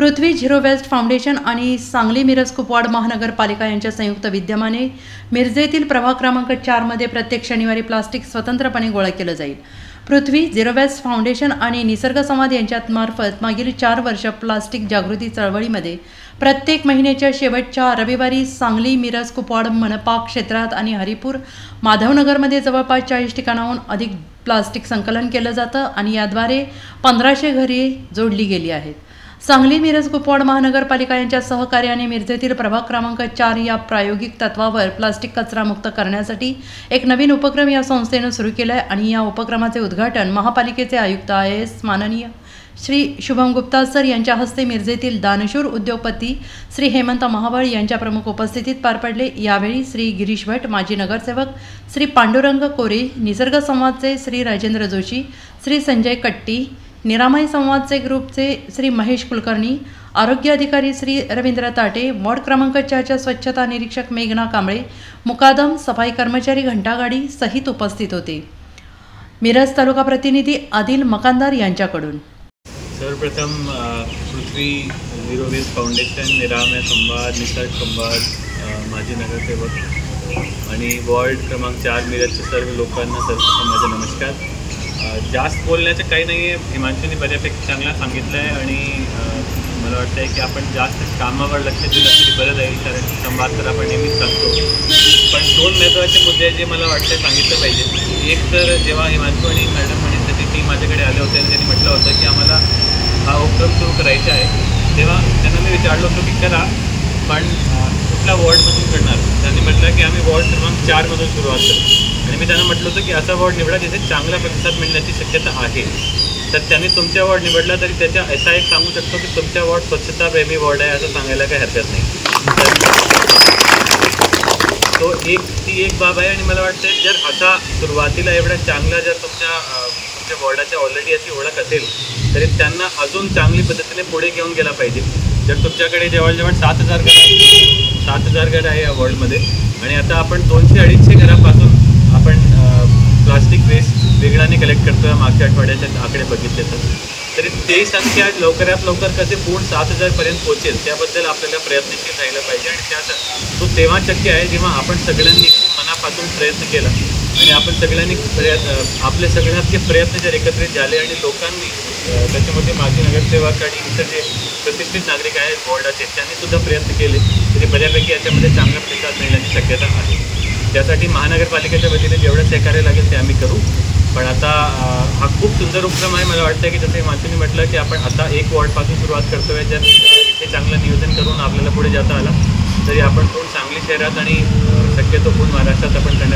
पृथ्वी zero waste foundation आणि सांगली मिरज कुपवाड महानगरपालिका यांच्या संयुक्त विद्यमाने मिरजेतील प्रभाग क्रमांक 4 मध्ये प्रत्येक शनिवारी प्लास्टिक स्वतंत्रपणे गोळा केलं जाईल। पृथ्वी झिरो वेस्ट फाउंडेशन आणि निसर्ग संवाद यांच्यात मार्फत मागील 4 वर्ष प्लास्टिक जागृती चळवळीमध्ये प्रत्येक महिन्याच्या शेवटच्या रविवारी सांगली मिरज कुपवाड मनपा क्षेत्रात आणि हरिपूर माधवनगरमध्ये जवळपास 40 ठिकाणाहून अधिक प्लास्टिक संकलन केलं जातं आणि याद्वारे 1500 घरे जोडली गेली आहेत। सांगली मिरज कुपवाड महानगरपालिका यांच्या सहकार्याने मिरजेतील प्रभाग क्रमांक 4 या प्रायोगिक तत्वावर प्लास्टिक कचरा मुक्त करण्यासाठी एक नवीन उपक्रम या संस्थेने सुरू केला आहे आणि या उपक्रमाचे उद्घाटन महापालिकेचे आयुक्त IAS माननीय श्री शुभम गुप्ता सर यांच्या हस्ते मिरजेतील दानशूर उद्योगपती श्री हेमंत महाबळ यांच्या प्रमुख उपस्थितीत पार पडले। यावेळी श्री गिरीश भट माजी नगरसेवक, श्री पांडुरंग कोरे, निसर्ग संवादचे श्री राजेंद्र जोशी, श्री संजय कट्टी, निरामय संवादचे ग्रुपचे श्री महेश कुलकर्णी, आरोग्य अधिकारी श्री रवींद्र ताटे, वॉर्ड क्रमांक 4च्या स्वच्छता निरीक्षक मेघना कांबळे, मुकादम सफाई कर्मचारी घंटागाडी सहित उपस्थित होते। मिरज तालुका प्रतिनिधी आदिल मकानदार यांच्याकडून सर्वप्रथम पृथ्वी झिरो वेस्ट फाउंडेशन, निरामय संवाद, निसर्ग संवाद, माजी नगरसेवक आणि वॉर्ड क्रमांक 4 मिरजच्या सर्व लोकांना सर्वप्रथम माझा नमस्कार। जास्त बोलण्याचं काही नाही आहे, हिमांशूने बऱ्यापैकी चांगला सांगितलं आहे आणि मला वाटतं आहे की आपण जास्त कामावर लक्ष दिलं तरी बरं जाईल, कारण संवाद तर आपण नेहमीच करतो। पण 2 महत्त्वाचे मुद्दे जे मला वाटतं सांगितलं पाहिजे। एक तर जेव्हा हिमांशू आणि मॅडम आणि त्याची टीम माझ्याकडे आले होते आणि त्यांनी म्हटलं होतं की आम्हाला हा उपक्रम सुरू करायचा आहे, तेव्हा त्यांना मी विचारलं होतं की करा, पण कुठल्या वॉर्डमधून करणार? त्यांनी म्हटलं की आम्ही वॉर्ड क्रमांक 4मधून सुरुवात करू आणि मी त्यांना म्हटलं होतं की असा वॉर्ड निवडा जिथे चांगला प्रतिसाद मिळण्याची शक्यता आहे। तर त्यांनी तुमच्या वॉर्ड निवडला तरी त्याच्या असा एक सांगू शकतो की तुमच्या वॉर्ड स्वच्छता प्रेमी वॉर्ड आहे असं सांगायला काही हरकत नाही। तो ती एक बाब आहे आणि मला वाटतं जर असा सुरुवातीला एवढा चांगला जर तुमच्या वॉर्डाच्या ऑलरेडी अशी ओळख असेल तरी त्यांना अजून चांगली पद्धतीने पुढे घेऊन गेला पाहिजे। जर तुमच्याकडे जवळजवळ 7,000 घर आहे या वॉर्डमध्ये आणि आता आपण 200-250 घरापासून आपण प्लास्टिक वेस्ट वेगळ्याने कलेक्ट करतो, मागच्या आठवड्याचे आकडे बघितले तरी ते संख्या लवकरात लवकर कसे पूर्ण 7,000पर्यंत पोहोचेल त्याबद्दल आपल्याला प्रयत्नशील राहिलं पाहिजे आणि तो तेव्हा शक्य आहे जेव्हा आपण सगळ्यांनी खूप मनापासून प्रयत्न केला आणि आपण सगळ्यांनी आपले सगळ्यांचे प्रयत्न जर एकत्रित झाले आणि लोकांनी त्याच्यामध्ये माजी नगरसेवक आणि इतर जे प्रतिष्ठित नागरिक आहेत वॉर्डाचे त्यांनी सुद्धा प्रयत्न केले तरी बऱ्यापैकी याच्यामध्ये चांगला प्रतिसाद मिळण्याची शक्यता आहे। त्यासाठी महानगरपालिकेच्या वतीने जेवढं सहकार्य लागेल ते आम्ही करू। पण आता हा खूप सुंदर उपक्रम आहे। मला वाटतं की जसं माणसांनी म्हटलं की आपण आता एक वॉर्डपासून सुरुवात करतो आहे, जर इथे चांगलं नियोजन करून आपल्याला पुढे जाता आला तरी आपण पूर्ण सांगली शहरात आणि शक्यतो पूर्ण महाराष्ट्रात आपण